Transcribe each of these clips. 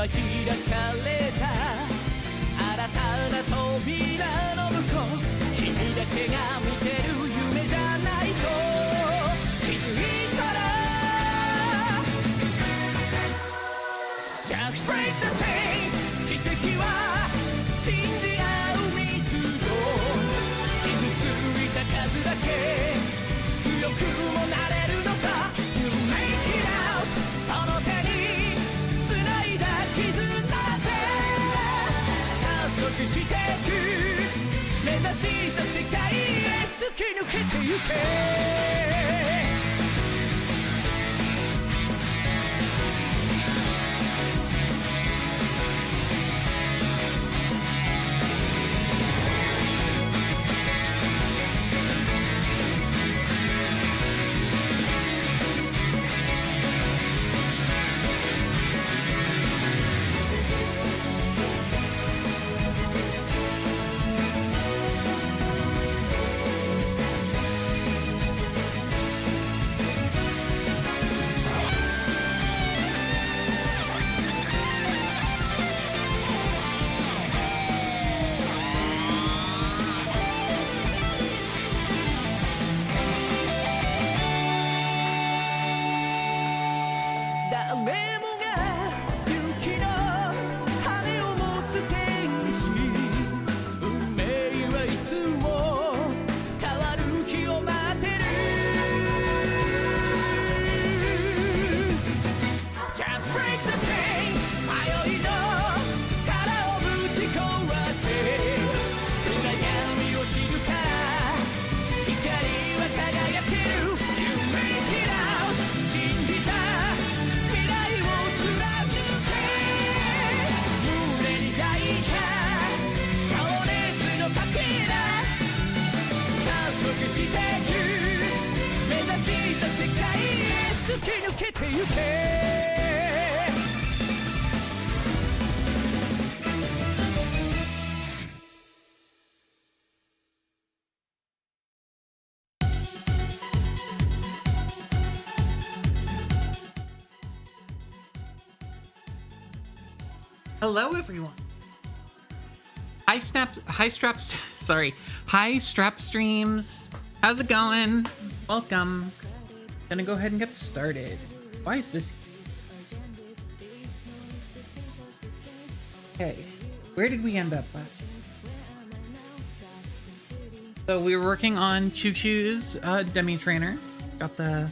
開かれた新たな扉の向こう君だけが見てる夢じゃないと気づいたら Just break the chain 奇跡は信じ合う密度傷ついた数だけ強くもなれるのさ You make it out その手に繋いだ絆で加速してく目指した世界へ突き抜けてゆけ 誰もが勇気の羽を持つ天使運命はいつも変わる日を待ってる Just break the chain 迷いの殻をぶち壊せ暗闇を知るから光は輝ける You make it out 信じた してく目指した世界へ突き抜けてゆけ Hello, everyone. Hi, Strap Streams. How's it going? Welcome. Gonna go ahead and get started. Why is this? Okay, where did we end up last? So we were working on Choo Choo's demi trainer. Got the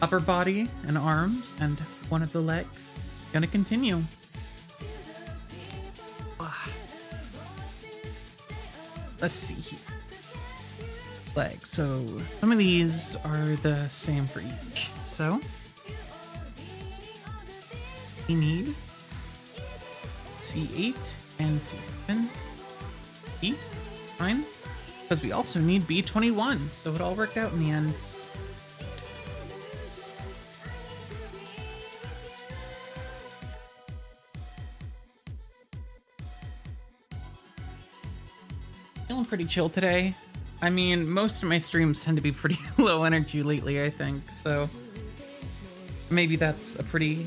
upper body and arms and one of the legs. Gonna continue. Let's see here. Legs. So some of these are the same for each. So we need C8 and C7. E, fine. Because we also need B21. So it all worked out in the end. Feeling pretty chill today. I mean, most of my streams tend to be pretty low energy lately, I think, so maybe that's a pretty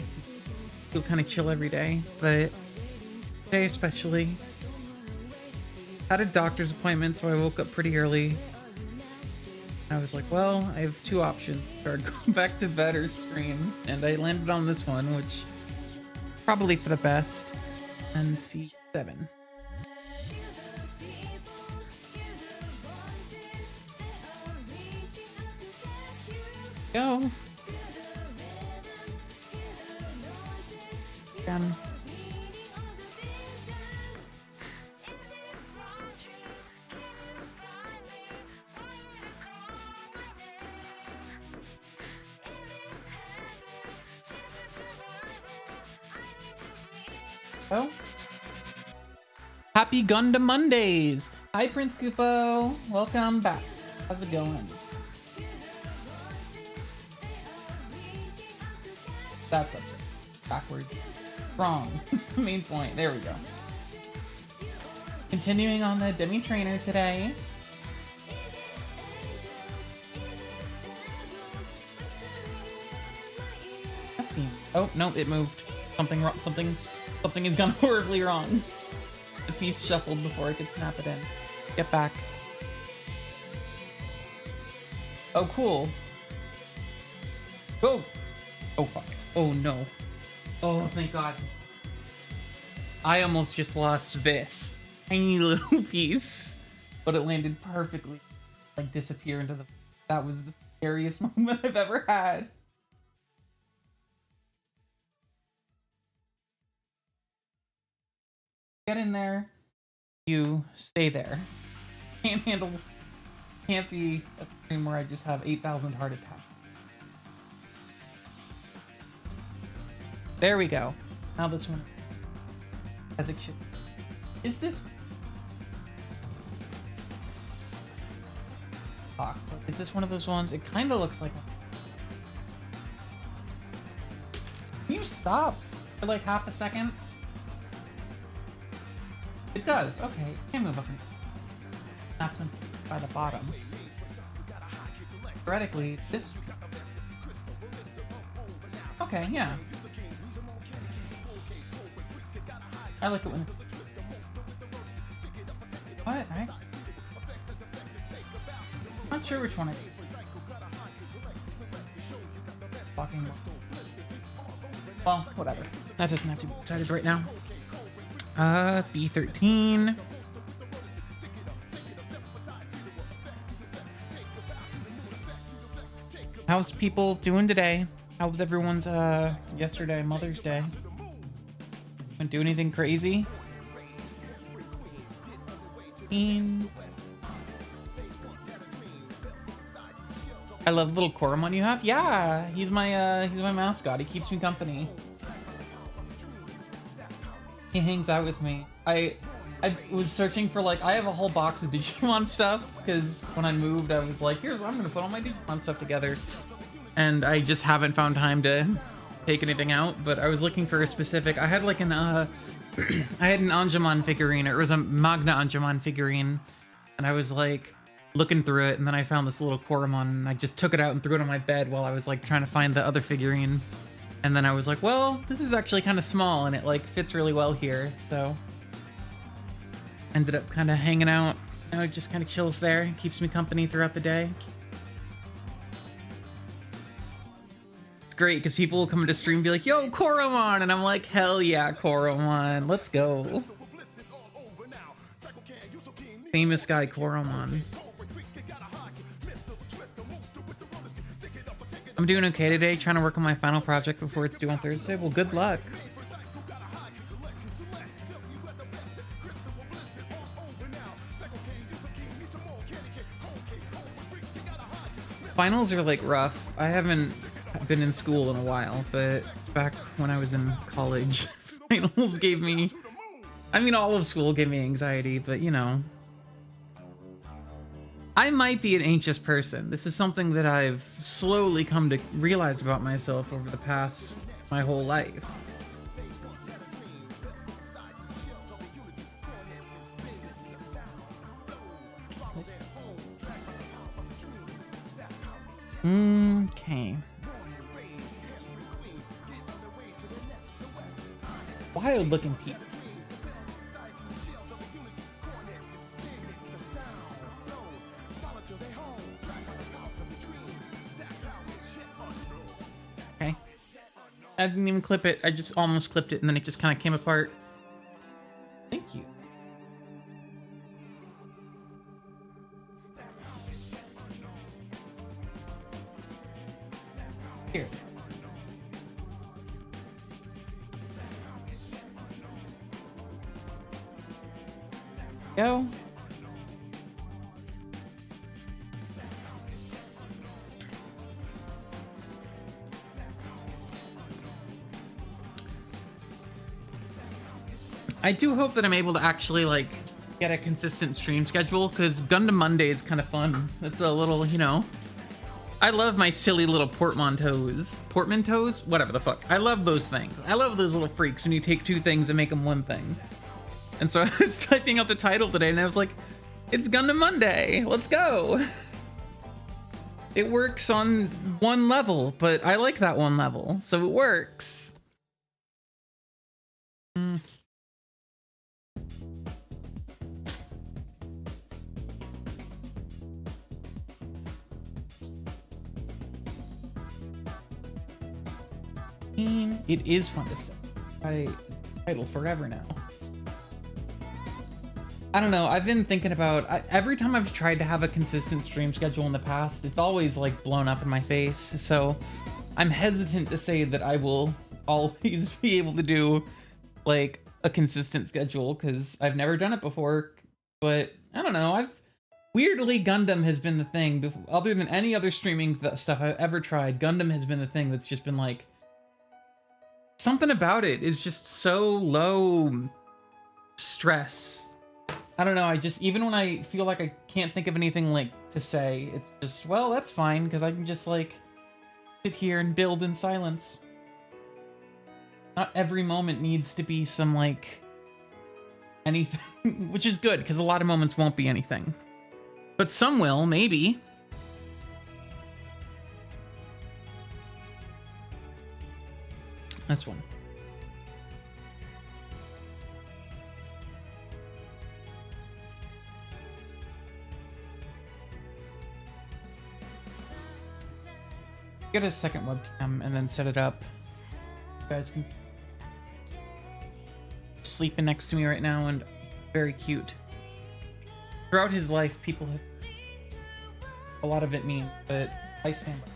feel kind of chill every day, but today especially. Had a doctor's appointment, so I woke up pretty early. I was like, well, I have two options. Or go back to bed or stream, and I landed on this one, which probably for the best. And C7. Go. Again. Oh. Happy GundaMondays! Hi, Prince Kupo. Welcome back. How's it going? That's upside. Backward. Wrong. That's the main point. There we go. Continuing on the demi trainer today. That seems. Oh no, it moved. Something wrong. Something Something has gone horribly wrong. The piece shuffled before I could snap it in. Get back. Oh, cool. Oh! Oh, fuck. Oh, no. Oh, thank God. I almost just lost this tiny little piece, but it landed perfectly. Like, disappear into the... That was the scariest moment I've ever had. Get in there. You stay there. Can't handle... Can't be a stream where I just have 8,000 heart attacks. There we go. Now this one... As it should... Is this... Fuck. Is this one of those ones? It kind of looks like... Can you stop for like half a second? It does. Okay. Can't move up and... Snaps him by the bottom. Theoretically, this... Okay, yeah. I like it when... What? I'm not sure which one I... Fucking... Well, whatever. That doesn't have to be decided right now. B13. How's people doing today? How was everyone's, yesterday, Mother's Day? Didn't do anything crazy? I love the little Koromon you have. Yeah, he's my mascot. He keeps me company. He hangs out with me. I was searching for like, I have a whole box of Digimon stuff because when I moved, I was like, here's, I'm gonna put all my Digimon stuff together, and I just haven't found time to take anything out. But I was looking for a specific. I had like an I had an Angemon figurine, or it was a Magna Angemon figurine, and I was like looking through it, and then I found this little Koromon, and I just took it out and threw it on my bed while I was like trying to find the other figurine. And then I was like, well, this is actually kind of small, and it like fits really well here, so ended up kind of hanging out. You know, it just kind of chills there, keeps me company throughout the day. It's great because people will come into stream and be like, yo, Koromon, and I'm like, hell yeah, Koromon, let's go. Famous guy Koromon. I'm doing okay today, trying to work on my final project before it's due on Thursday. Well, good luck. Finals are like rough. I haven't been in school in a while, but back when I was in college, finals gave me, I mean, all of school gave me anxiety, but you know, I might be an anxious person. This is something that I've slowly come to realize about myself over the past, my whole life. Okay. Wild looking people. Okay. I didn't even clip it. I just almost clipped it and then it just kind of came apart. Thank you. Here. Go. I do hope that I'm able to actually like get a consistent stream schedule, because GundaMonday is kind of fun. It's a little, you know, I love my silly little portmanteaus, whatever the fuck. I love those things. I love those little freaks when you take two things and make them one thing. And so I was typing out the title today and I was like, it's GundaMonday, let's go. It works on one level, but I like that one level, so it works. Mm. It is fun to say. I title forever now. I don't know. I've been thinking about every time I've tried to have a consistent stream schedule in the past, it's always like blown up in my face. So I'm hesitant to say that I will always be able to do like a consistent schedule because I've never done it before. But I don't know. Weirdly, Gundam has been the thing. Other than any other streaming stuff I've ever tried, Gundam has been the thing that's just been like, something about it is just so low stress. I don't know, I just, even when I feel like I can't think of anything like to say, it's just, well, that's fine, because I can just like sit here and build in silence. Not every moment needs to be some like anything, which is good, because a lot of moments won't be anything. But some will, maybe. This one. Get a second webcam and then set it up. You guys can sleeping next to me right now and very cute. Throughout his life, people have a lot of it mean, but I stand by.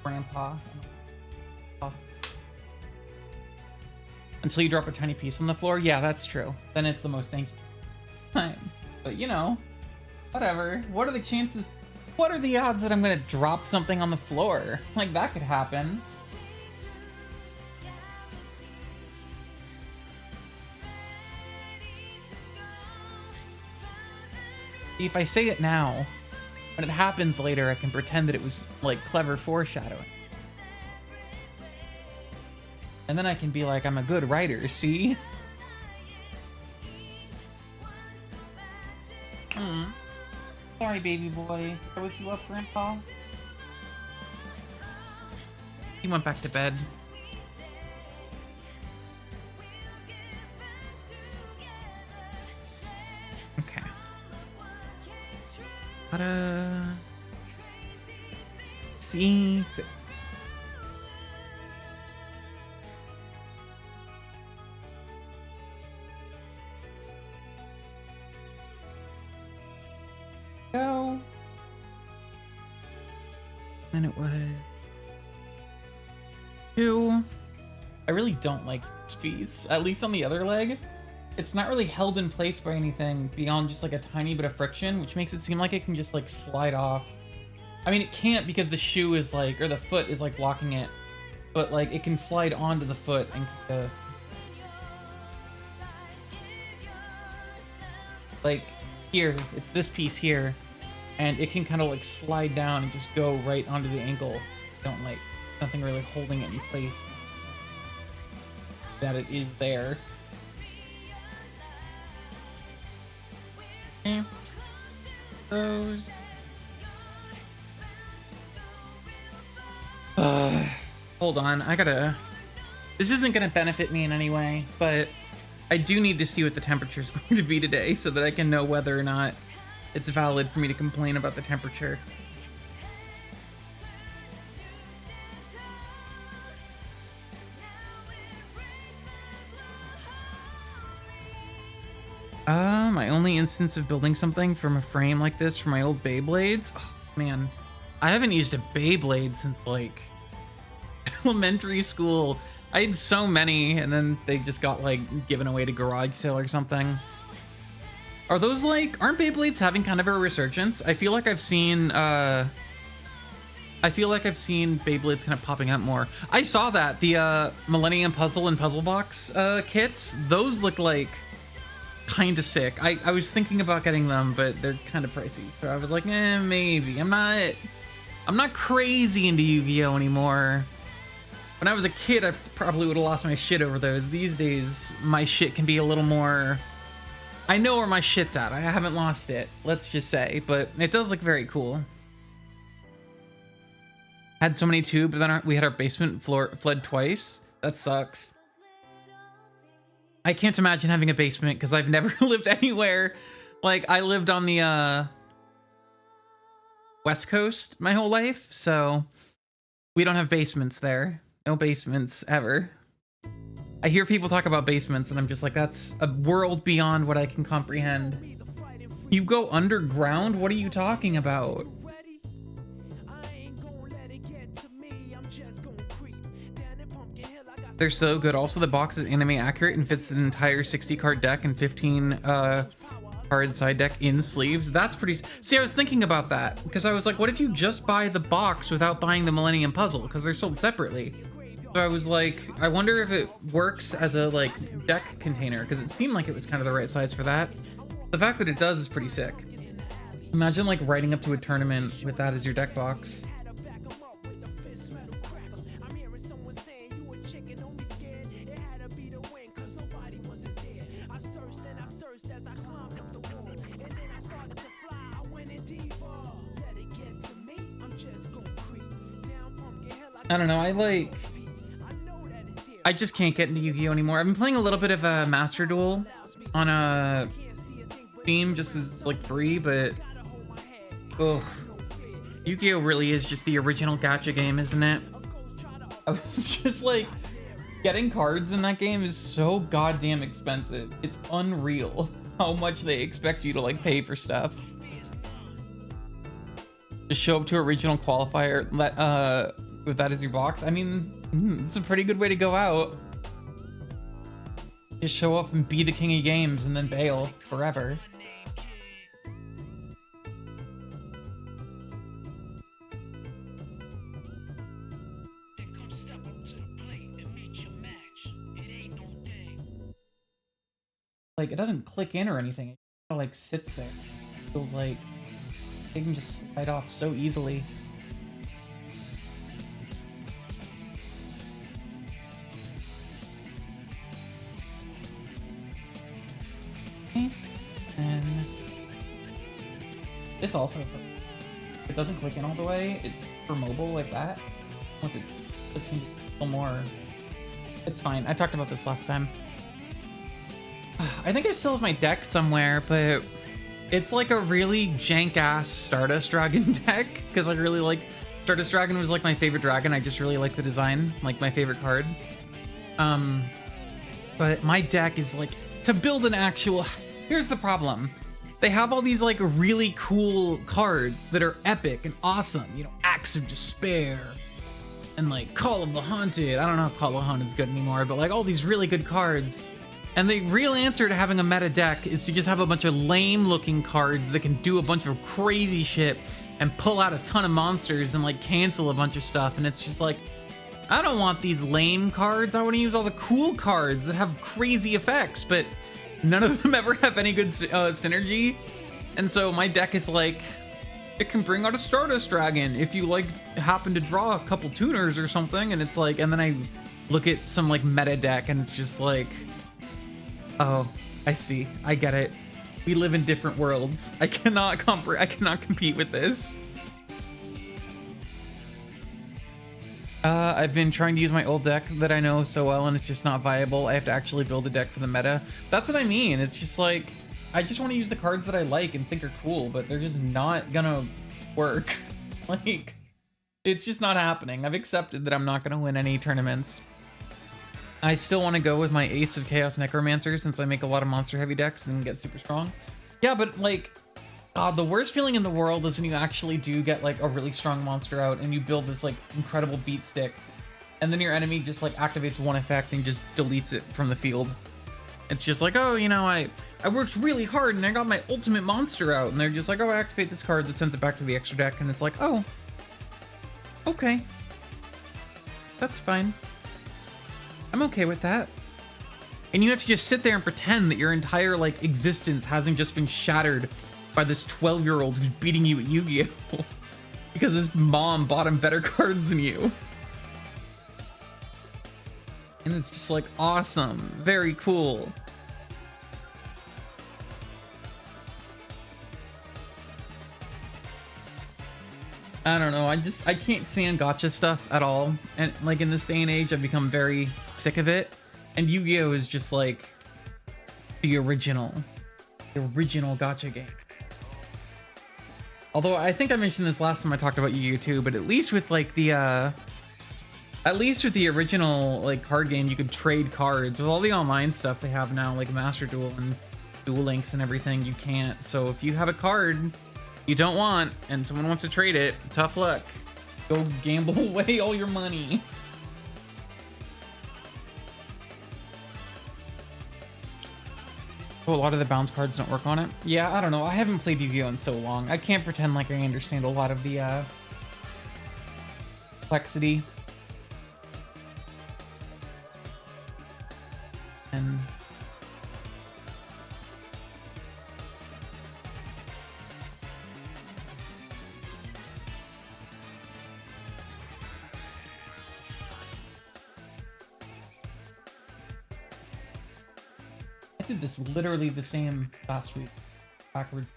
Grandpa. Until you drop a tiny piece on the floor, yeah, that's true. Then it's the most anxious time. But you know, whatever. What are the chances? What are the odds that I'm gonna drop something on the floor? Like, that could happen. If I say it now, when it happens later, I can pretend that it was, like, clever foreshadowing. And then I can be like, I'm a good writer, see? Sorry, baby boy. I woke you up, Grandpa? He went back to bed. Okay. C6. Go. And it was 2. I really don't like this piece, at least on the other leg. It's not really held in place by anything beyond just like a tiny bit of friction, which makes it seem like it can just like slide off. I mean, it can't because the shoe is like, or the foot is like blocking it, but like it can slide onto the foot and like here, it's this piece here, and it can kind of like slide down and just go right onto the ankle. Don't like, nothing really holding it in place. That it is there. Okay. Those. Hold on, I gotta... This isn't gonna benefit me in any way, but I do need to see what the temperature is going to be today so that I can know whether or not it's valid for me to complain about the temperature. My only instance of building something from a frame like this from my old Beyblades. Oh, man, I haven't used a Beyblade since like elementary school. I had so many, and then they just got like given away to garage sale or something. Are those like, aren't Beyblades having kind of a resurgence? I feel like I've seen Beyblades kind of popping up more. I saw that the Millennium Puzzle and Puzzle Box kits. Those look like kind of sick. I was thinking about getting them, but they're kind of pricey. So I was like, maybe. I'm not crazy into Yu-Gi-Oh anymore. When I was a kid, I probably would have lost my shit over those. These days, my shit can be a little more... I know where my shit's at. I haven't lost it, let's just say, but it does look very cool. Had so many too, but then we had our basement floor flood twice. That sucks. I can't imagine having a basement because I've never lived anywhere. Like, I lived on the West Coast my whole life, so we don't have basements there. No basements ever. I hear people talk about basements and I'm just like, that's a world beyond what I can comprehend. You go underground? What are you talking about? They're so good. Also, the box is anime accurate and fits the entire 60 card deck and 15 card side deck in sleeves. That's pretty... See, I was thinking about that because I was like, what if you just buy the box without buying the Millennium Puzzle? Because they're sold separately. So I was like, I wonder if it works as a like deck container because it seemed like it was kind of the right size for that. The fact that it does is pretty sick. Imagine like riding up to a tournament with that as your deck box. I don't know, I just can't get into Yu-Gi-Oh anymore. I've been playing a little bit of a Master Duel on a theme just as like free, but ugh. Yu-Gi-Oh really is just the original gacha game, isn't it? I was just like, getting cards in that game is so goddamn expensive. It's unreal how much they expect you to like pay for stuff. Just show up to a regional qualifier, with that as your box. I mean, it's a pretty good way to go out. Just show up and be the king of games and then bail forever. Like, it doesn't click in or anything. It kind of like sits there. It feels like they can just slide off so easily. And this also, it doesn't click in all the way. It's for mobile like that. Once it clicks in a little more, it's fine. I talked about this last time. I think I still have my deck somewhere, but it's like a really jank-ass Stardust Dragon deck because I really like Stardust Dragon was like my favorite dragon. I just really like the design, like my favorite card. But my deck is like to build an actual. Here's the problem. They have all these like really cool cards that are epic and awesome. You know, Axe of Despair and like Call of the Haunted. I don't know if Call of the Haunted is good anymore, but like all these really good cards. And the real answer to having a meta deck is to just have a bunch of lame looking cards that can do a bunch of crazy shit and pull out a ton of monsters and like cancel a bunch of stuff. And it's just like, I don't want these lame cards. I want to use all the cool cards that have crazy effects, but none of them ever have any good synergy. And so my deck is like, it can bring out a Stardust Dragon if you like happen to draw a couple tuners or something. And it's like, and then I look at some like meta deck and it's just like, oh, I see. I get it. We live in different worlds. I cannot compete with this. I've been trying to use my old deck that I know so well and it's just not viable. I have to actually build a deck for the meta. That's what I mean. It's just like, I just want to use the cards that I like and think are cool, but they're just not gonna work. Like, it's just not happening. I've accepted that I'm not gonna win any tournaments. I still want to go with my Ace of Chaos Necromancer since I make a lot of monster heavy decks and get super strong. Yeah, but like, the worst feeling in the world is when you actually do get like a really strong monster out and you build this like incredible beat stick and then your enemy just like activates one effect and just deletes it from the field. It's just like, oh, you know, I worked really hard and I got my ultimate monster out, and they're just like, oh, I activate this card that sends it back to the extra deck, and it's like, oh, okay, that's fine. I'm okay with that. And you have to just sit there and pretend that your entire like existence hasn't just been shattered by this 12-year-old who's beating you at Yu-Gi-Oh! Because his mom bought him better cards than you. And it's just like, awesome, very cool. I don't know, I can't stand gacha stuff at all. And like in this day and age, I've become very sick of it. And Yu-Gi-Oh is just like the original gacha game. Although I think I mentioned this last time I talked about Yu-Gi-Oh too, but at least with like the original like card game, you could trade cards. With all the online stuff they have now, like Master Duel and Duel Links and everything, you can't. So if you have a card you don't want and someone wants to trade it, tough luck. Go gamble away all your money. Oh, a lot of the bounce cards don't work on it. Yeah, I don't know. I haven't played Yu-Gi-Oh in so long. I can't pretend like I understand a lot of the complexity. And I did this literally the same last week, backwards.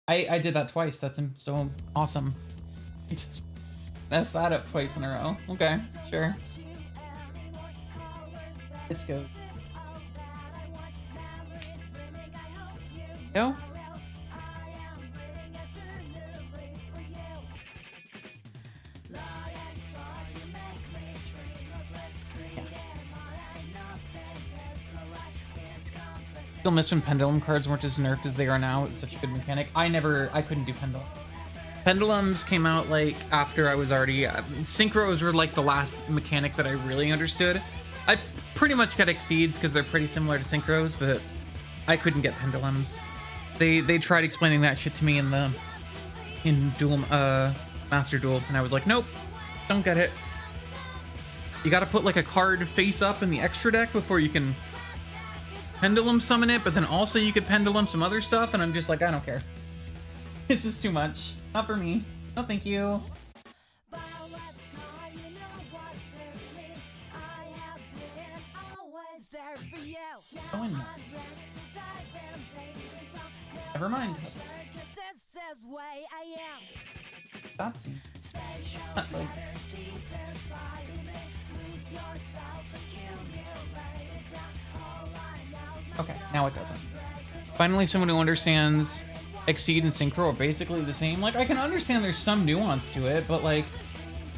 I did that twice. That's so awesome. I just messed that up twice in a row. Okay, sure. This goes. No? Still miss when pendulum cards weren't as nerfed as they are now. It's such a good mechanic. I couldn't do pendulum. Pendulums came out like after I was already synchros were like the last mechanic that I really understood. I pretty much got exceeds because they're pretty similar to synchros, but I couldn't get pendulums. They tried explaining that shit to me in Duel Master Duel, and I was like, nope, don't get it. You gotta put like a card face up in the extra deck before you can pendulum summon it, but then also you could pendulum some other stuff, and I'm just like, I don't care. This is too much. Not for me. No, thank you. Oh, never mind. That's like... Okay, now it doesn't. Finally, someone who understands Exceed and Synchro are basically the same. Like, I can understand there's some nuance to it, but like,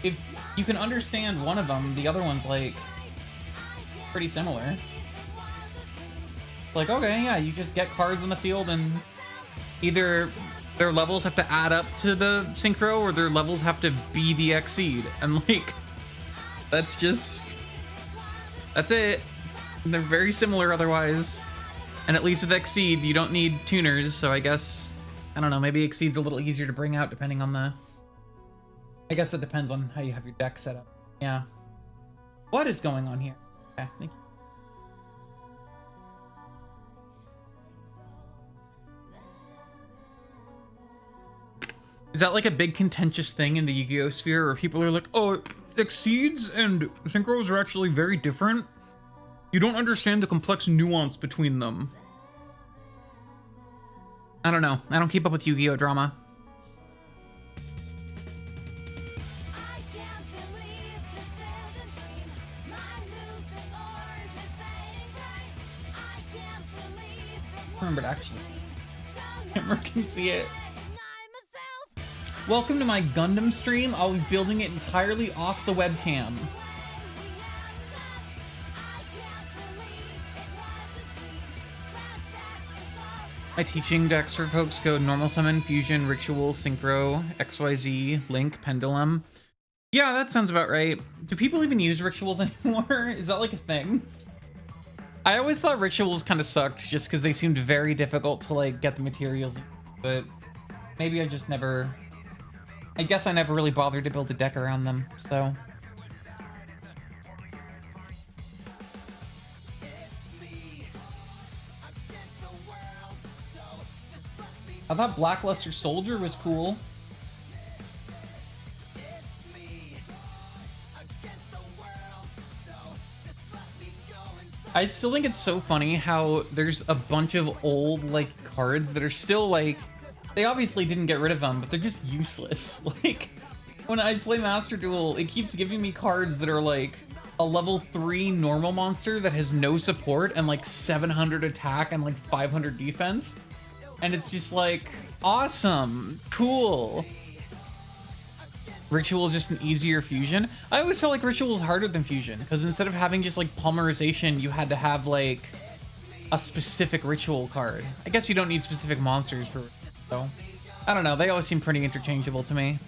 if you can understand one of them, the other one's like pretty similar. It's like, okay, yeah, you just get cards on the field and either their levels have to add up to the Synchro or their levels have to be the Exceed. And like, that's it. They're very similar otherwise. And at least with Exceed, you don't need tuners, so I guess, I don't know, maybe Exceed's a little easier to bring out depending on the... I guess it depends on how you have your deck set up. Yeah. What is going on here? Okay, thank you. Is that like a big contentious thing in the Yu-Gi-Oh sphere where people are like, oh, Exceeds and Synchros are actually very different? You don't understand the complex nuance between them. I don't know. I don't keep up with Yu-Gi-Oh drama. I remember to actually. Camera can see it. Welcome to my Gundam stream. I'll be building it entirely off the webcam. My teaching decks for folks go Normal Summon, Fusion, Ritual, Synchro, XYZ, Link, Pendulum. Yeah, that sounds about right. Do people even use Rituals anymore? Is that like a thing? I always thought Rituals kind of sucked just because they seemed very difficult to like get the materials, but maybe I just never... I guess I never really bothered to build a deck around them, so... I thought Blackluster Soldier was cool. I still think it's so funny how there's a bunch of old, like, cards that are still, like... They obviously didn't get rid of them, but they're just useless. Like, when I play Master Duel, it keeps giving me cards that are, like, a level 3 normal monster that has no support and like 700 attack and like 500 defense. And it's just like, awesome, cool. Ritual is just an easier fusion. I always felt like Ritual was harder than fusion because instead of having just like polymerization, you had to have like a specific ritual card. I guess you don't need specific monsters for, so I don't know. They always seem pretty interchangeable to me.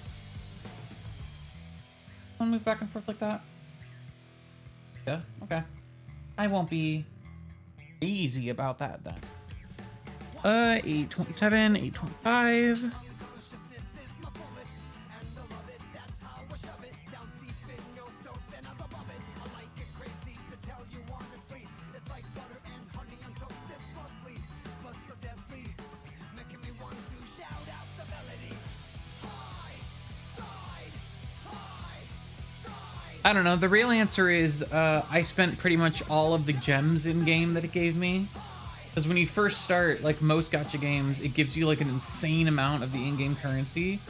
Wanna move back and forth like that? Yeah, okay. I won't be easy about that then. 827, 825. I don't know. The real answer is I spent pretty much all of the gems in game that it gave me. Because when you first start, like most gacha games, it gives you like an insane amount of the in-game currency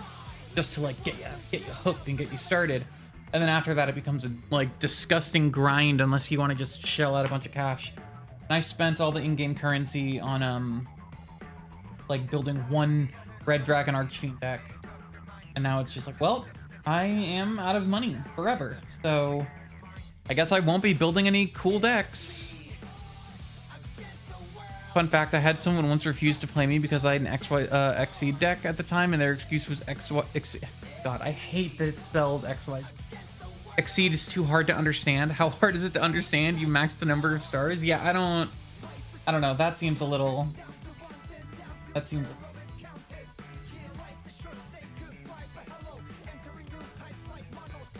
just to like get you hooked and get you started. And then after that, it becomes a like disgusting grind unless you want to just shell out a bunch of cash. And I spent all the in-game currency on like building one Red Dragon Archfiend deck. And now it's just like, well, I am out of money forever, so I guess I won't be building any cool decks. Fun fact, I had someone once refuse to play me because I had an Exceed deck at the time, and their excuse was God, I hate that it's spelled XY. Exceed is too hard to understand. How hard is it to understand? You max the number of stars? Yeah, I don't know. That seems a little...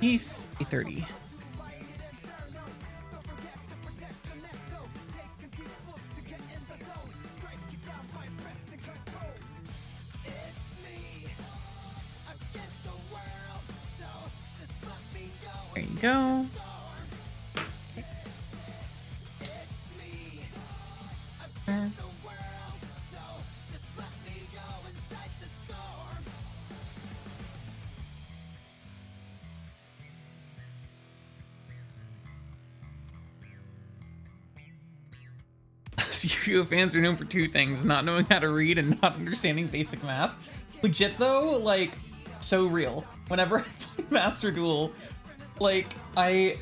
Peace, 830. There you go. Yu-Gi-Oh fans are known for two things: not knowing how to read and not understanding basic math. Legit though, like, so real. Whenever I play Master Duel, like, I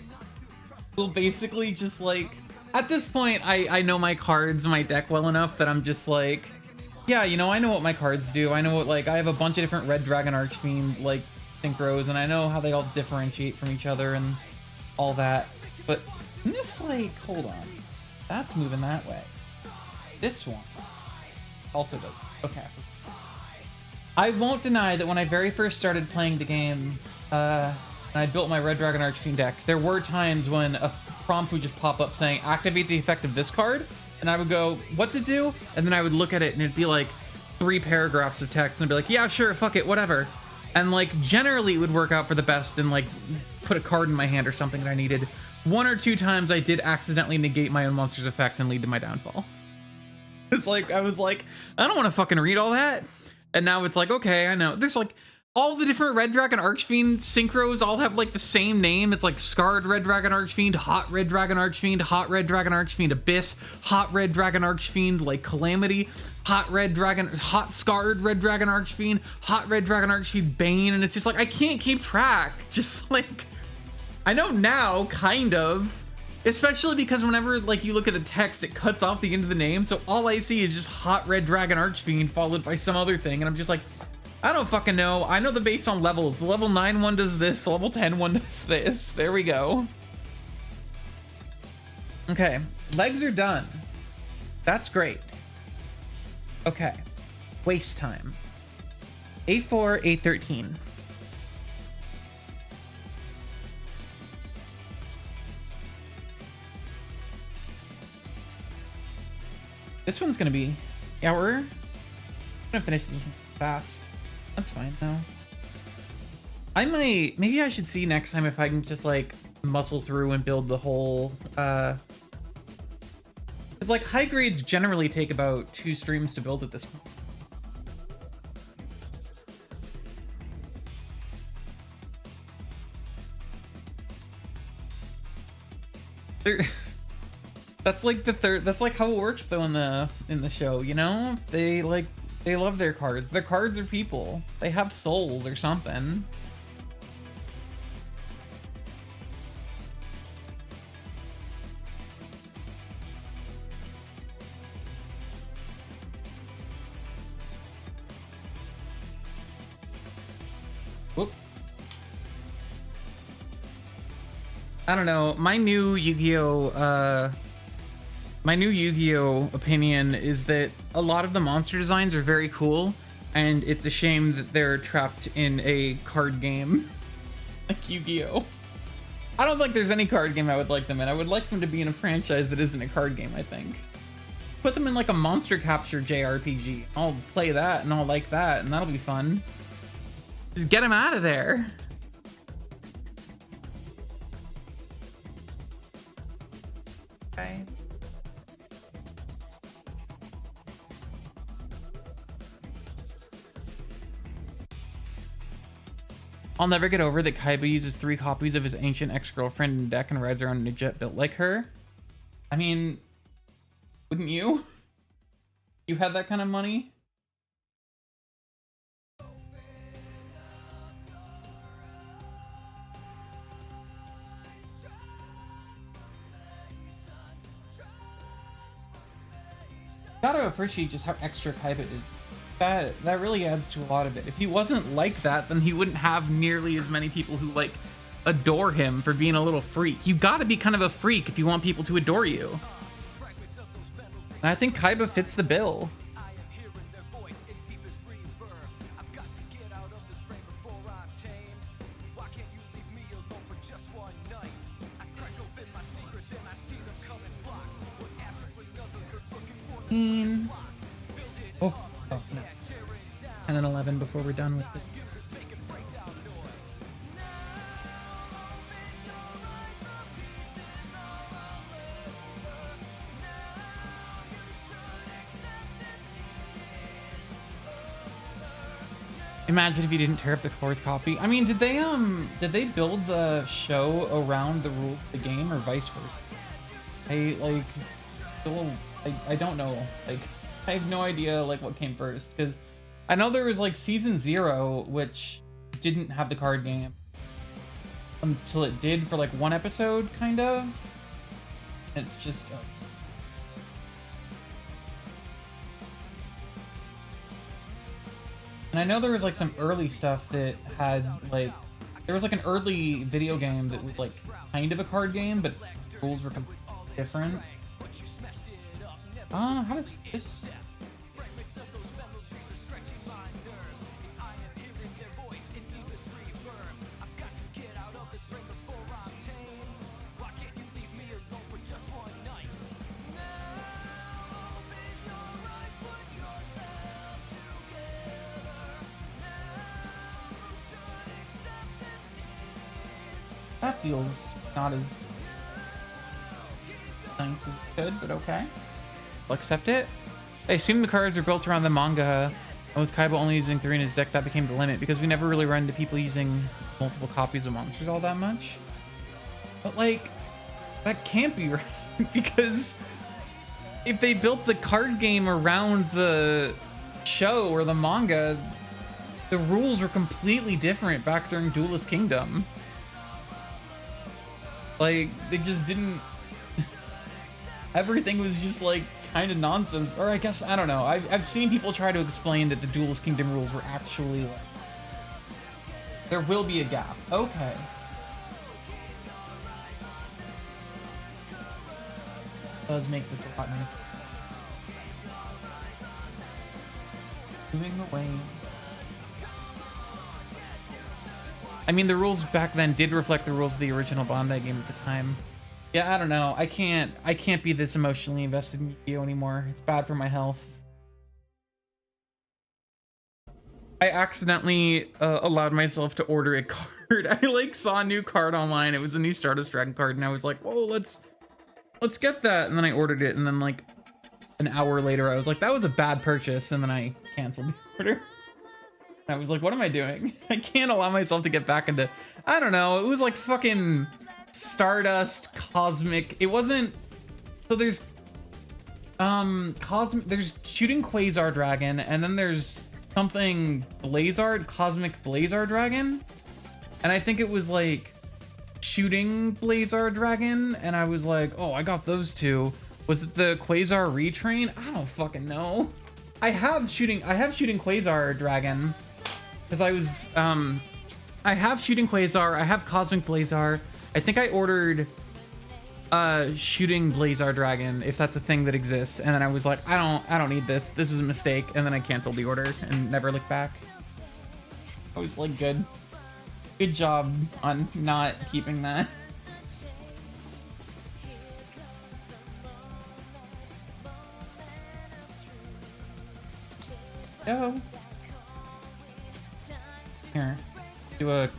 will basically just like, at this point, I know my cards, my deck well enough that I'm just like, yeah, you know, I know what my cards do. I know what, like, I have a bunch of different Red Dragon Archfiend, like, synchros, and I know how they all differentiate from each other and all that. But this, like, hold on. That's moving that way. This one also does. Okay. I won't deny that when I very first started playing the game, and I built my Red Dragon Archfiend deck, there were times when a prompt would just pop up saying, activate the effect of this card, and I would go, what's it do? And then I would look at it and it'd be like 3 paragraphs of text, and I'd be like, yeah, sure, fuck it, whatever. And like, generally it would work out for the best and like put a card in my hand or something that I needed. 1 or 2 times I did accidentally negate my own monster's effect and lead to my downfall. It's like, I was like, I don't want to fucking read all that. And now it's like, okay, I know. There's like all the different Red Dragon Archfiend synchros all have like the same name. It's like Scarred Red Dragon Archfiend, Hot Red Dragon Archfiend, Hot Red Dragon Archfiend Abyss, Hot Red Dragon Archfiend like Calamity, Hot Scarred Red Dragon Archfiend, Hot Red Dragon Archfiend Bane. And it's just like, I can't keep track. Just like, I know now, kind of. Especially because whenever like you look at the text, it cuts off the end of the name. So all I see is just Hot Red Dragon Archfiend followed by some other thing. And I'm just like, I don't fucking know. I know the based on levels. The level 9 one does this. The level 10 one does this. There we go. Okay. Legs are done. That's great. Okay. Waste time. A4, A13. This one's gonna be, yeah, we're gonna finish this one fast. That's fine though. Maybe I should see next time if I can just like muscle through and build the whole, it's like high grades generally take about 2 streams to build at this point. They're, that's like the third. That's like how it works though in the show. You know, they love their cards. Their cards are people. They have souls or something. Whoop. I don't know. My new Yu-Gi-Oh! Opinion is that a lot of the monster designs are very cool, and it's a shame that they're trapped in a card game like Yu-Gi-Oh! I don't think there's any card game I would like them in. I would like them to be in a franchise that isn't a card game, I think. Put them in like a monster capture JRPG. I'll play that and I'll like that, and that'll be fun. Just get him out of there. Okay. I'll never get over that Kaiba uses 3 copies of his ancient ex-girlfriend in deck and rides around in a jet built like her. I mean, wouldn't you? You had that kind of money? Gotta appreciate just how extra Kaiba is. That really adds to a lot of it. If he wasn't like that, then he wouldn't have nearly as many people who like adore him for being a little freak. You gotta be kind of a freak if you want people to adore you. And I think Kaiba fits the bill. Oh, no. 10 and 11 before we're done with this. Imagine if you didn't tear up the 4th copy. I mean, did they build the show around the rules of the game or vice versa? I don't know. Like, I have no idea like what came first, because I know there was like season 0, which didn't have the card game until it did for like 1 episode, kind of. It's just and I know there was like some early stuff that had like, there was like an early video game that was like kind of a card game, but the rules were completely different. How does this? That feels not as nice as it could, but okay. I'll accept it. I assume the cards are built around the manga, and with Kaiba only using 3 in his deck, that became the limit, because we never really run into people using multiple copies of monsters all that much. But like, that can't be right, because if they built the card game around the show or the manga, the rules were completely different back during Duelist Kingdom. Like, they just didn't... Everything was just like kind of nonsense, or I guess, I don't know. I've seen people try to explain that the Duelist Kingdom rules were actually like, there will be a gap. Okay. Does make this a lot nicer. Moving away. I mean, the rules back then did reflect the rules of the original Bandai game at the time. Yeah, I don't know. I can't be this emotionally invested in Yu-Gi-Oh anymore. It's bad for my health. I accidentally allowed myself to order a card. I like saw a new card online. It was a new Stardust Dragon card, and I was like, "Whoa, let's get that." And then I ordered it, and then like an hour later, I was like, "That was a bad purchase," and then I canceled the order. I was like, "What am I doing? I can't allow myself to get back into." I don't know. It was like fucking Stardust Cosmic. It wasn't. So there's there's Shooting Quasar Dragon, and then there's something Blazard, Cosmic Blazar Dragon. And I think it was like Shooting Blazar Dragon, and I was like, oh, I got those two. Was it the Quasar Retrain? I don't fucking know. I have Shooting Quasar Dragon. Because I have Shooting Quasar, I have Cosmic Blazar. I think I ordered Shooting Blazar Dragon, if that's a thing that exists, and then I was like, I don't need this. This was a mistake, and then I canceled the order and never looked back. I was like, good job on not keeping that. Oh. Here. Let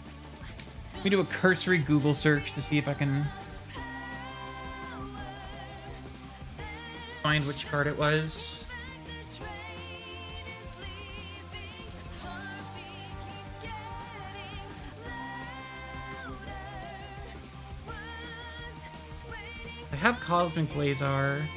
me do a cursory Google search to see if I can find which card it was. I have Cosmic Blazar.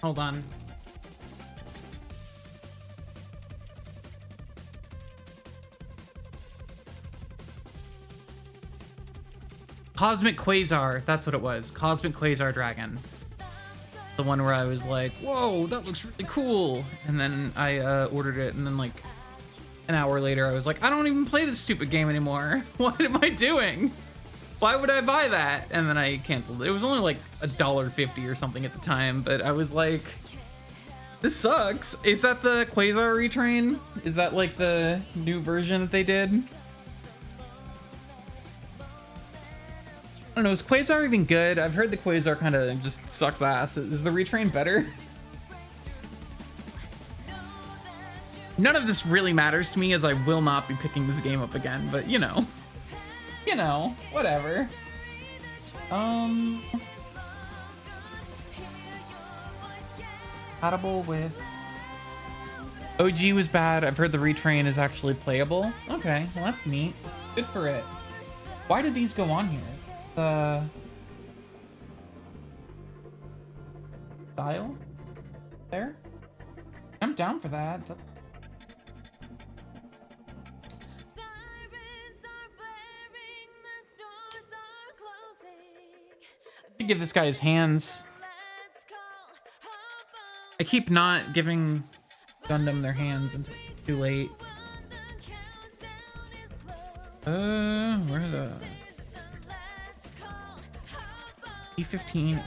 Hold on. Cosmic Quasar, that's what it was. Cosmic Quasar Dragon. The one where I was like, whoa, that looks really cool. And then I ordered it, and then like an hour later I was like, I don't even play this stupid game anymore. What am I doing? Why would I buy that? And then I canceled it. It was only like $1.50 or something at the time, but I was like, this sucks. Is that the Quasar Retrain? Is that like the new version that they did? I don't know, is Quasar even good? I've heard the Quasar kind of just sucks ass. Is the Retrain better? None of this really matters to me, as I will not be picking this game up again, but you know, whatever. Compatible with OG was bad. I've heard the Retrain is actually playable. Okay, well that's neat. Good for it. Why did these go on here? The style there? I'm down for that. Give this guy his hands. I keep not giving Gundam their hands until it's too late. Where are the E15?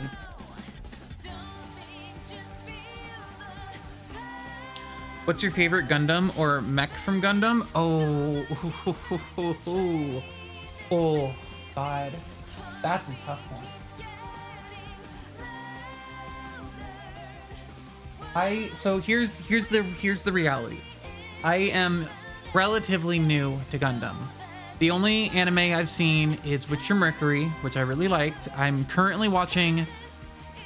What's your favorite Gundam or mech from Gundam? Oh, oh, God, that's a tough one. So here's the reality. I am relatively new to Gundam. The only anime I've seen is Witcher Mercury, which I really liked. I'm currently watching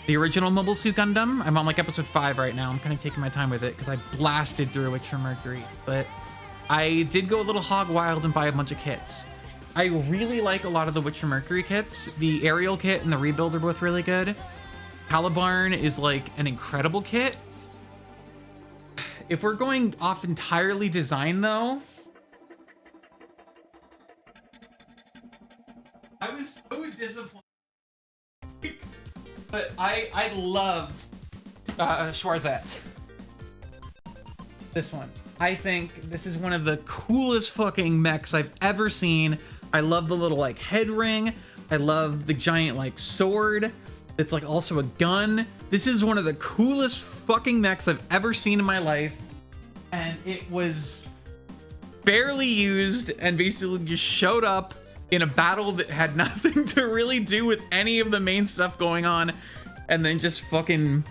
the original Mobile Suit Gundam. I'm on like episode 5 right now. I'm kind of taking my time with it because I blasted through Witcher Mercury, but I did go a little hog wild and buy a bunch of kits. I really like a lot of the Witcher Mercury kits. The aerial kit and the rebuild are both really good. Calibarn is like an incredible kit. If we're going off entirely design though, I was so disappointed. But I love Schwarzette. This one. I think this is one of the coolest fucking mechs I've ever seen. I love the little like head ring. I love the giant like sword. It's like also a gun. This is one of the coolest fucking mechs I've ever seen in my life. And it was barely used and basically just showed up in a battle that had nothing to really do with any of the main stuff going on, and then just fucking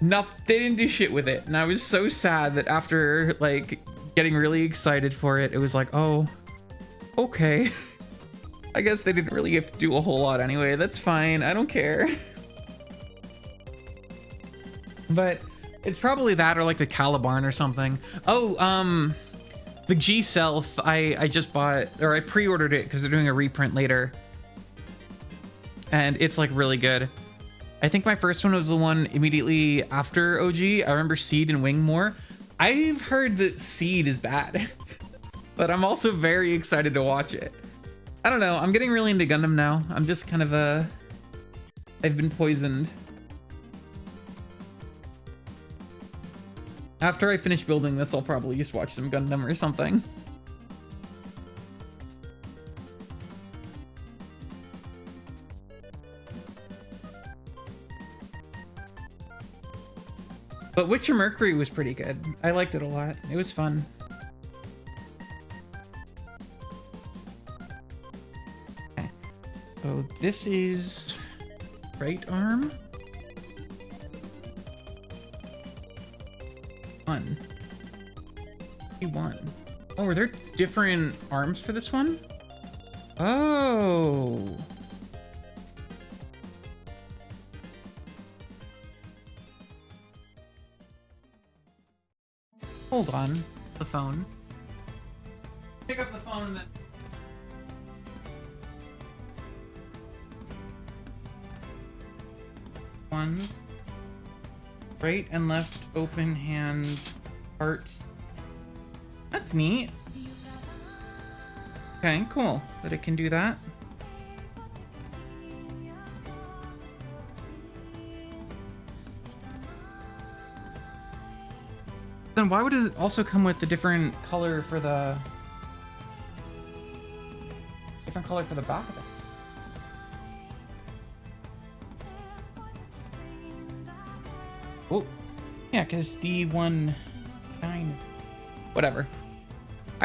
they didn't do shit with it. And I was so sad that after like getting really excited for it, it was like, oh, okay. I guess they didn't really have to do a whole lot anyway. That's fine. I don't care. But it's probably that or like the Calibarn or something. Oh, the G Self, I just bought, or I pre-ordered it because they're doing a reprint later. And it's like really good. I think my first one was the one immediately after OG. I remember Seed and Wing more. I've heard that Seed is bad, but I'm also very excited to watch it. I don't know. I'm getting really into Gundam now. I'm just kind of I've been poisoned. After I finish building this, I'll probably just watch some Gundam or something. But Witcher Mercury was pretty good. I liked it a lot. It was fun. Okay. So this is right arm. One. Oh, are there different arms for this one? Oh. Hold on. The phone. Pick up the phone and then... Ones. Right and left open hand parts. That's neat. Okay, cool. That it can do that. Then why would it also come with the different color for the back of it? Oh, yeah, because D19. Whatever.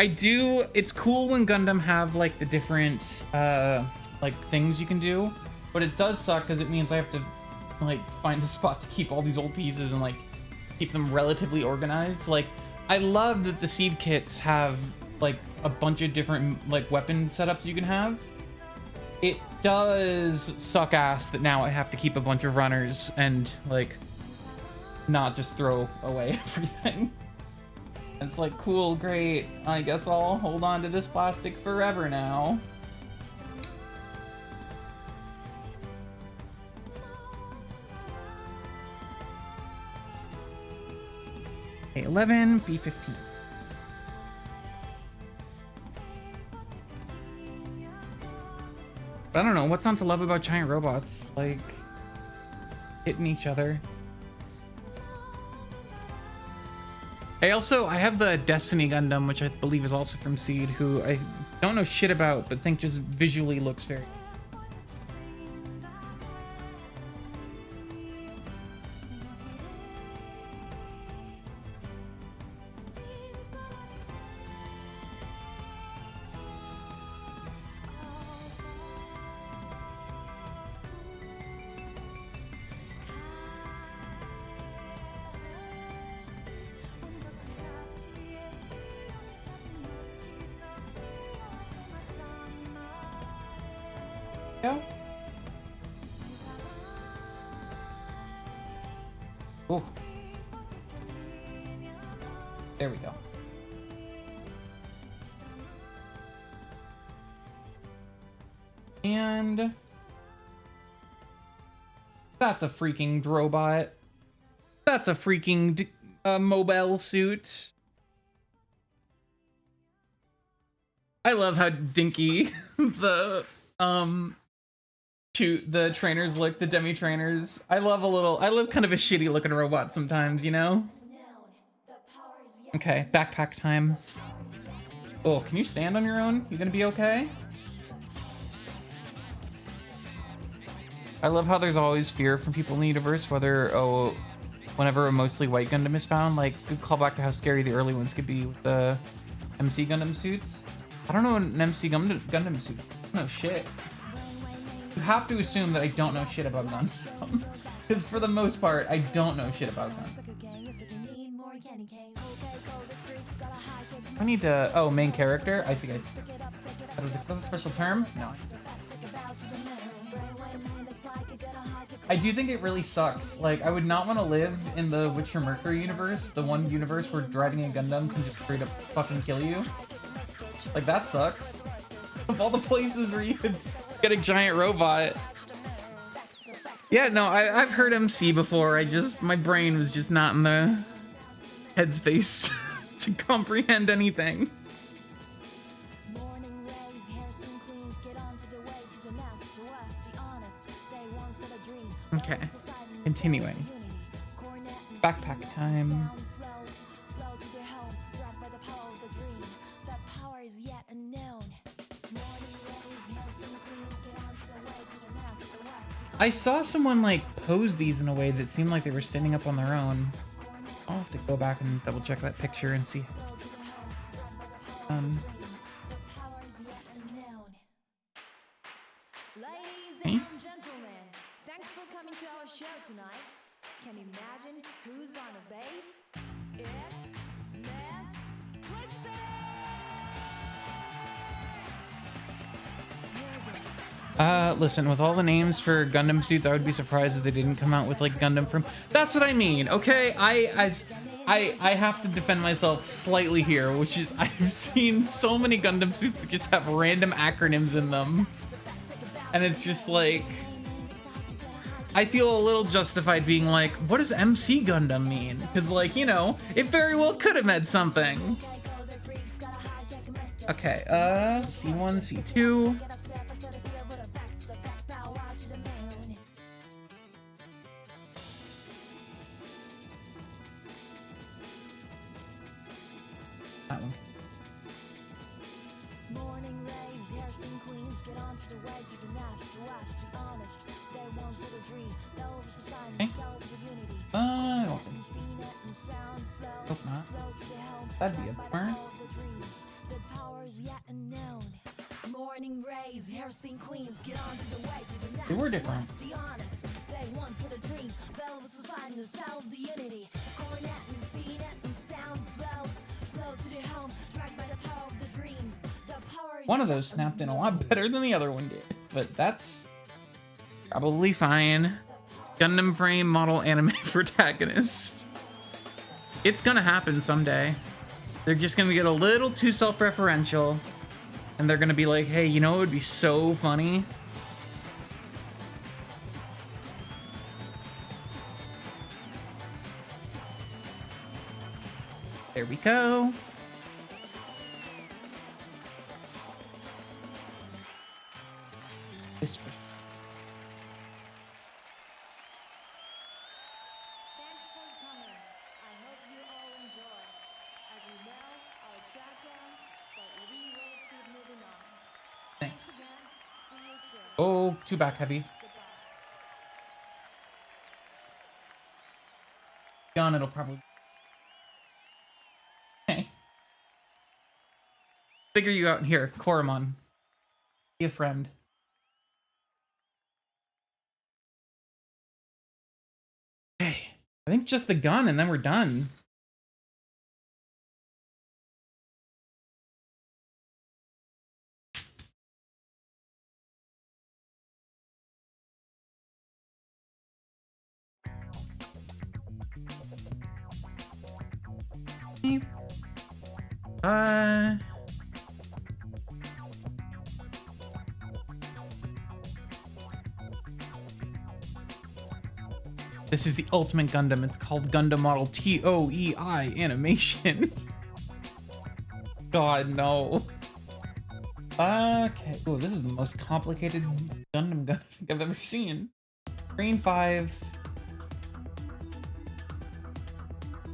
It's cool when Gundam have like the different like things you can do, but it does suck because it means I have to like find a spot to keep all these old pieces and like keep them relatively organized. Like I love that the seed kits have like a bunch of different like weapon setups you can have. It does suck ass that now I have to keep a bunch of runners and like not just throw away everything. It's like, cool, great. I guess I'll hold on to this plastic forever now. A11, B15. But I don't know, what's not to love about giant robots? Like, hitting each other. I have the Destiny Gundam, which I believe is also from Seed, who I don't know shit about, but think just visually looks very... Go. Oh. There we go. And that's a freaking robot. That's a freaking mobile suit. I love how dinky the trainers look, the demi trainers. I love kind of a shitty looking robot sometimes, you know? Okay, backpack time. Oh, can you stand on your own? You gonna be okay? I love how there's always fear from people in the universe, whenever a mostly white Gundam is found. Like, good callback to how scary the early ones could be with the MC Gundam suits. I don't know an MC Gundam suit. No shit. You have to assume that I don't know shit about Gundam. Because for the most part, I don't know shit about Gundam. I need to... Oh, main character? I see, guys. That was a special term? No. I do think it really sucks. Like, I would not want to live in the Witcher Mercury universe, the one universe where driving a Gundam can just straight up fucking kill you. Like, that sucks. Of all the places where you could get a giant robot. Yeah, no, I've heard MC before. My brain was just not in the headspace to comprehend anything. Okay, continuing. Backpack time. I saw someone like pose these in a way that seemed like they were standing up on their own. I'll have to go back and double check that picture and see. Ladies and gentlemen, thanks for coming to our show tonight. Can you imagine who's on the bass? It's Miss Twister! Listen, with all the names for Gundam suits, I would be surprised if they didn't come out with like Gundam from... That's what I mean, okay? I have to defend myself slightly here, which is I've seen so many Gundam suits that just have random acronyms in them. And it's just like... I feel a little justified being like, what does MC Gundam mean? Because like, you know, it very well could have meant something. Okay, C1, C2... That one. Okay. I don't think. Hope not. That'd be a bummer. They were different. One of those snapped in a lot better than the other one did, but that's probably fine. Gundam frame model anime protagonist. It's gonna happen someday. They're just gonna get a little too self-referential, and they're gonna be like, hey, you know what would be so funny? There we go. Whisper. Thanks for coming. I hope you all enjoy. As you know, our track ends, but we will keep moving on. Thanks. Again, see you soon. Oh, too back heavy. Goodbye. Gone, it'll probably... Hey. Figure you out here, Koromon. Be a friend. Hey, I think just the gun and then we're done. This is the Ultimate Gundam. It's called Gundam Model TOEI Animation. God, no. Okay. Oh, this is the most complicated Gundam gun I think I've ever seen. Green 5.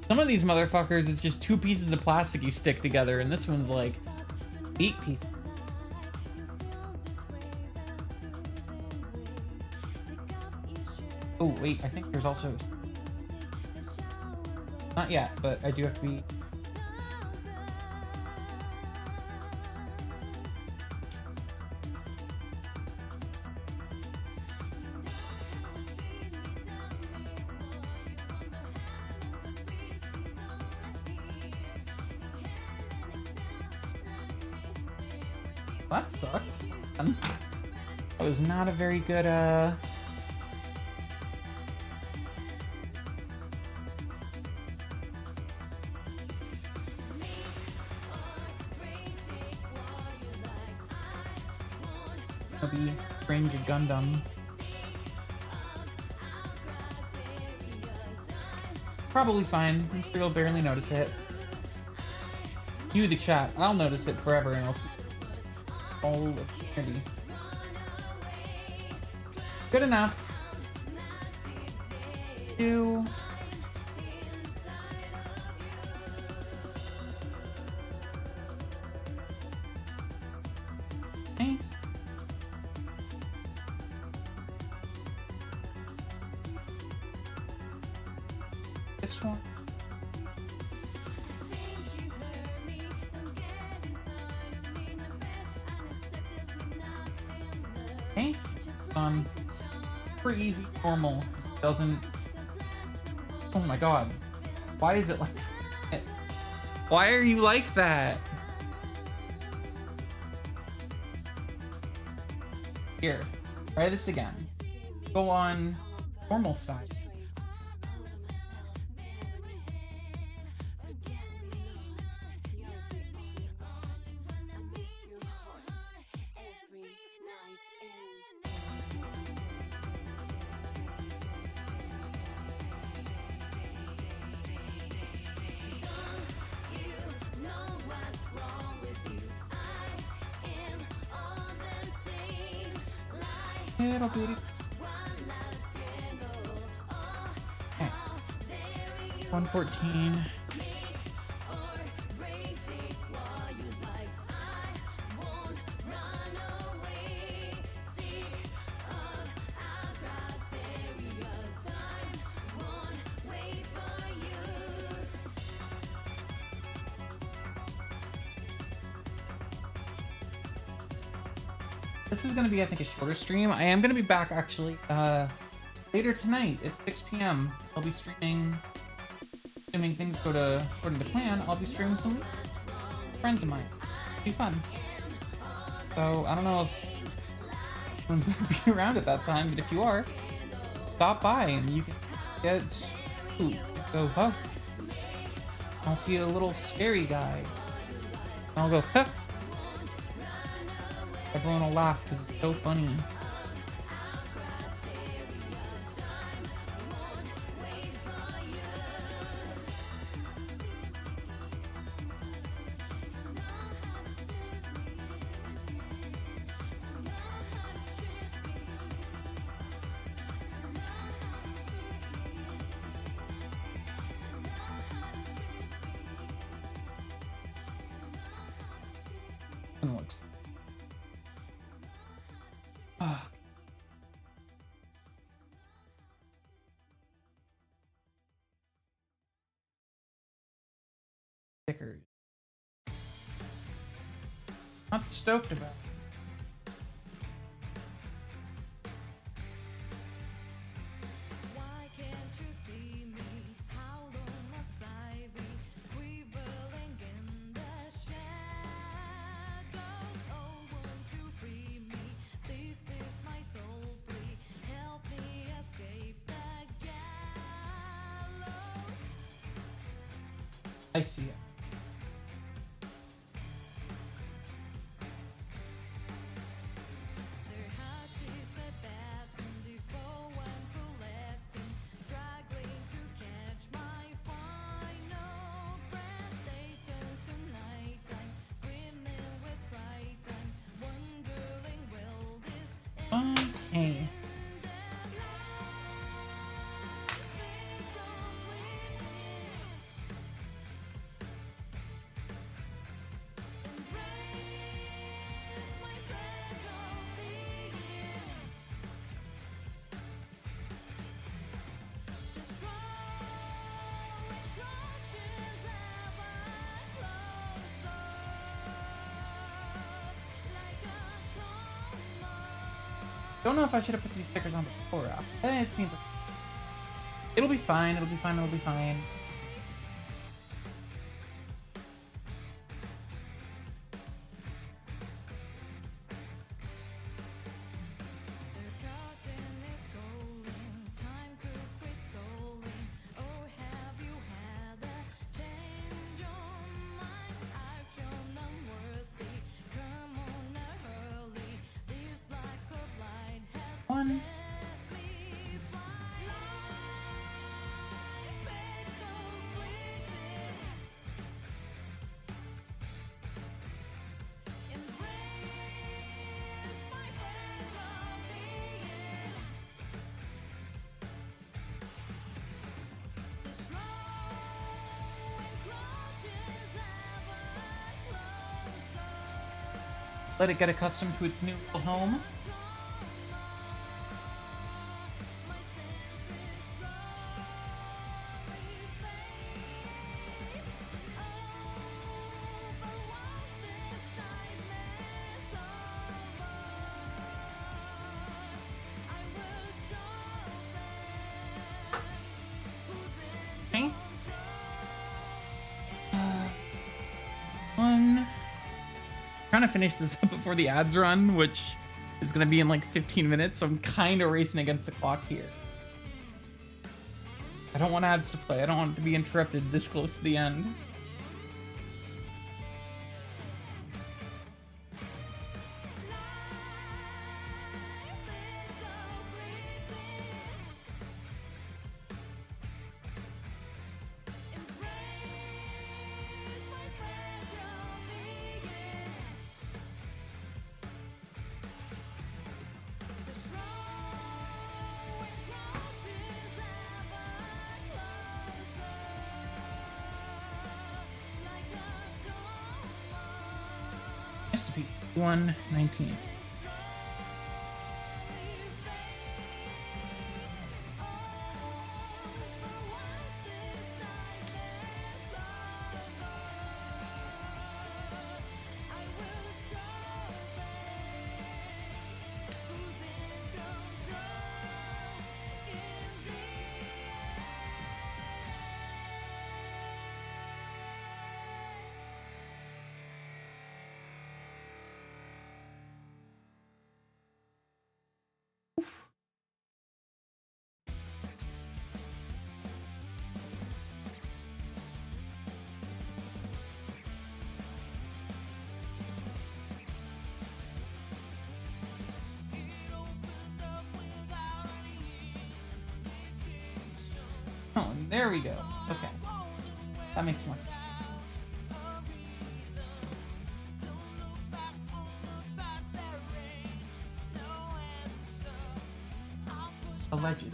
Some of these motherfuckers, it's just 2 pieces of plastic you stick together, and this one's like 8 pieces. Oh, wait, I think there's also... Not yet, but I do have to be... That sucked. That was not a very good, Maybe range a Gundam. Probably fine. I'm sure you'll barely notice it. You, the chat, I'll notice it forever and I'll keep all of eternity. Good enough. Two. Nice. This one. Okay. Super easy, normal. Doesn't. Oh my god. Why is it like that? Why are you like that? Here, try this again. Go on normal side. Little bitty. Okay. 114. This is going to be, I think, a shorter stream. I am going to be back, actually, later tonight at 6 p.m. I'll be streaming, assuming things go according to plan, I'll be streaming some friends of mine. It'll be fun. So, I don't know if everyone's going to be around at that time, but if you are, stop by and you can get food. Go, huh? I'll see a little scary guy. And I'll go, huh? Everyone will laugh because it's so funny. It looks. Stickers. Not stoked about it. Why can't you see me? How long must I be quivering in the shadows? Oh, won't you free me? This is my soul plea. Help me escape the gallows. I see it. Their heart is a baton before one full acting, struggling to catch my final breath. They turn to nighttime, brimming with fright time, wondering will this Okay. Don't know if I should have put these stickers on before. It seems like it'll be fine. It'll be fine. It'll be fine. fun. Let it get accustomed to its new little home. Okay. Trying to finish this up before the ads run, which is going to be in like 15 minutes, so I'm kind of racing against the clock here. I don't want ads to play. I don't want it to be interrupted this close to the end. Masterpiece 119. Oh, and there we go. Okay. That makes more sense. Alleged.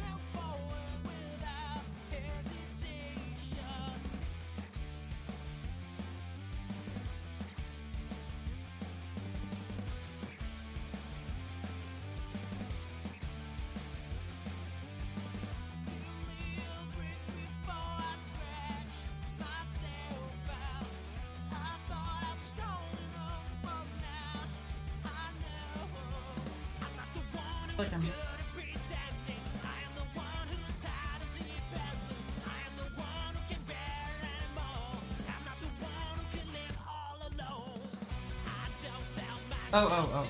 Like I'm... Oh.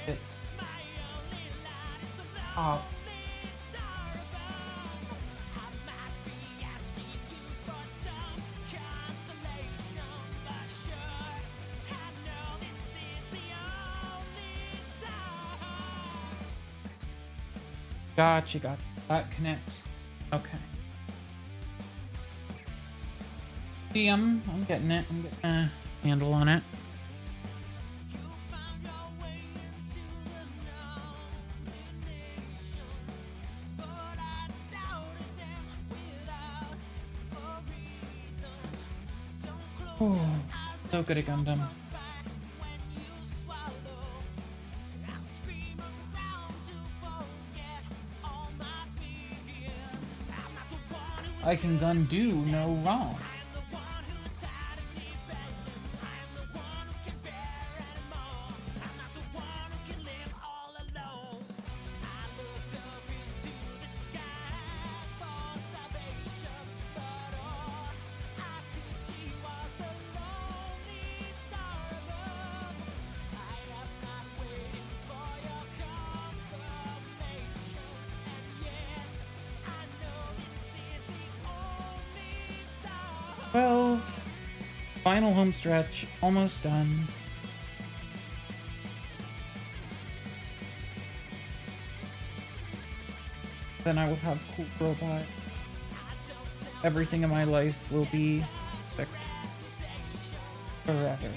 It's... Oh. Gotcha, got that connects. Okay. See, I'm getting it. I'm getting a handle on it. Oh, so good at Gundam. I can gun do no wrong. Final home stretch, almost done. Then I will have cool robot. Everything in my life will be perfect forever.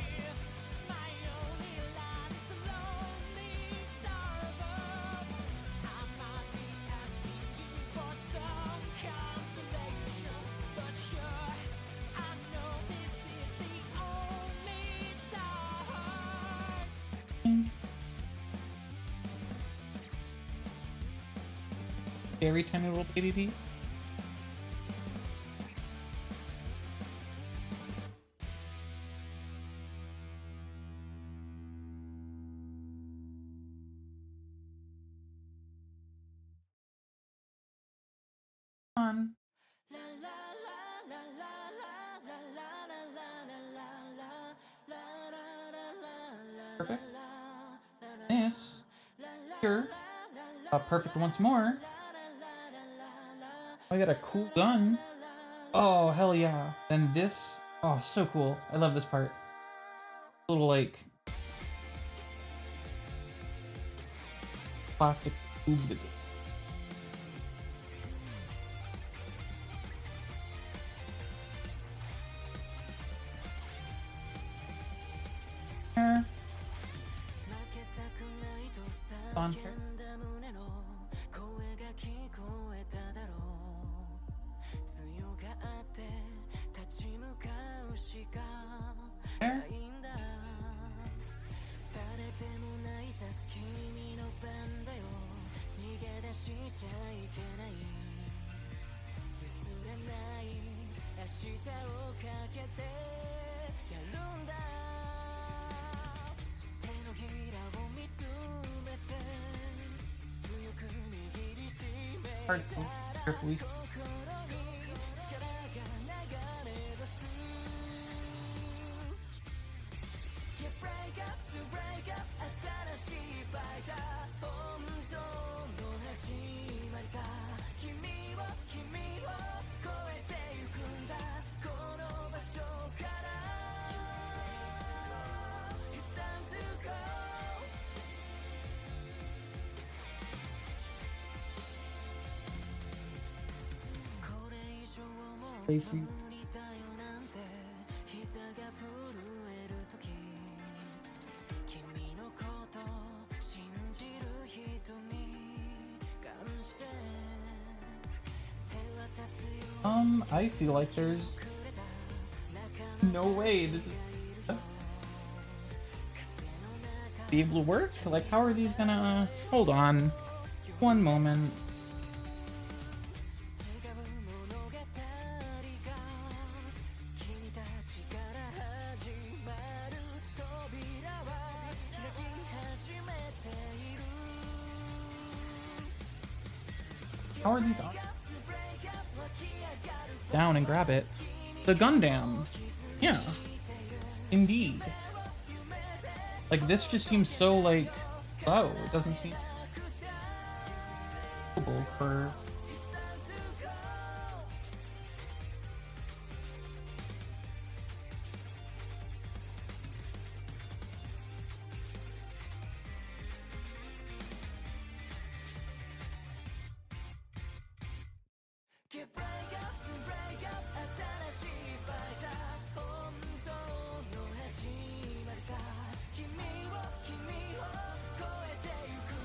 Every tiny little baby bee. On. Perfect. This. Here. Perfect once more. I got a cool gun. Oh, hell yeah. Then this. Oh, so cool. I love this part. Little, like, plastic tube that there. On here. There. Parts carefully. Play for you. I feel like there's no way this is be able to work. Like, how are these gonna hold on one moment? How are these on? Down and grab it. The Gundam. Yeah. Indeed. Like, this just seems so, like, low. It doesn't seem for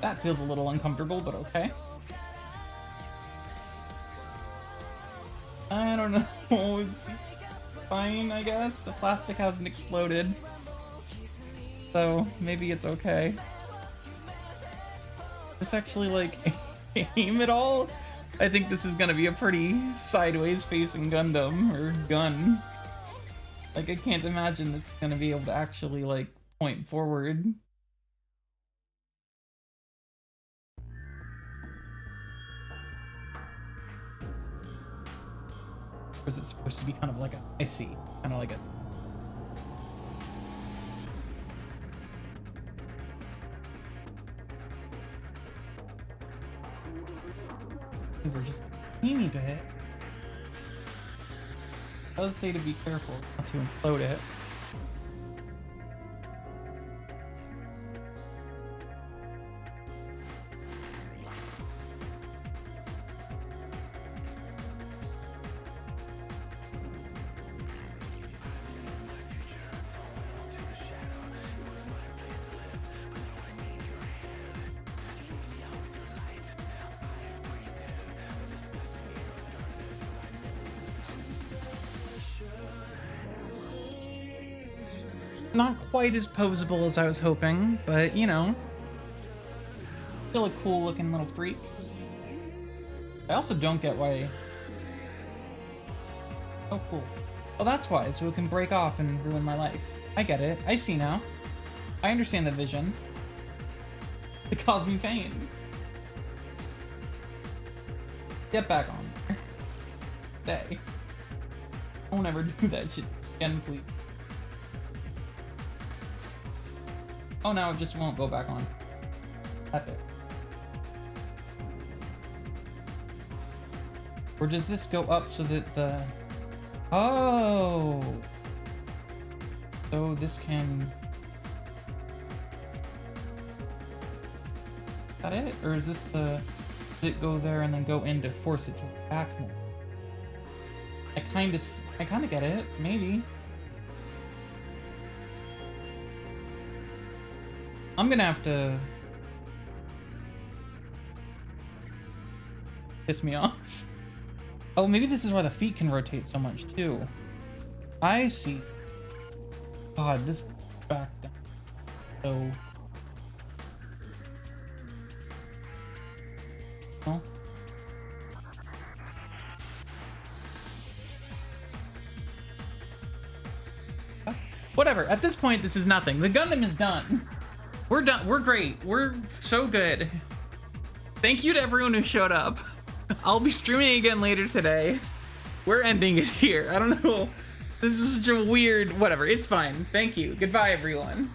that feels a little uncomfortable, but okay. I don't know. It's fine, I guess. The plastic hasn't exploded, so maybe it's okay. It's actually, like, aim at all. I think this is gonna be a pretty sideways facing Gundam or gun. Like, I can't imagine this is gonna be able to actually, like, point forward. Or is it supposed to be kind of like a, I see, kind of like a, we're just teeny bit. It does say to be careful not to implode it. Not quite as posable as I was hoping, but you know, still a cool looking little freak. I also don't get why. Oh, cool. Oh, that's why, so it can break off and ruin my life. I get it. I see now. I understand the vision. It caused me pain. Get back on there. Stay. Don't ever do that shit again, please. Oh, now it just won't go back on. Epic. Or does this go up so that the... Oh! So this can... Is that it? Or is this the... Does it go there and then go in to force it to back more? I kind of get it. Maybe. I'm gonna have to... piss me off. Oh, maybe this is why the feet can rotate so much too. I see. God, this back down. So... Oh. Whatever. At this point, this is nothing. The Gundam is done. We're done. We're great. We're so good. Thank you to everyone who showed up. I'll be streaming again later today. We're ending it here. I don't know. This is such a weird... Whatever. It's fine. Thank you. Goodbye, everyone.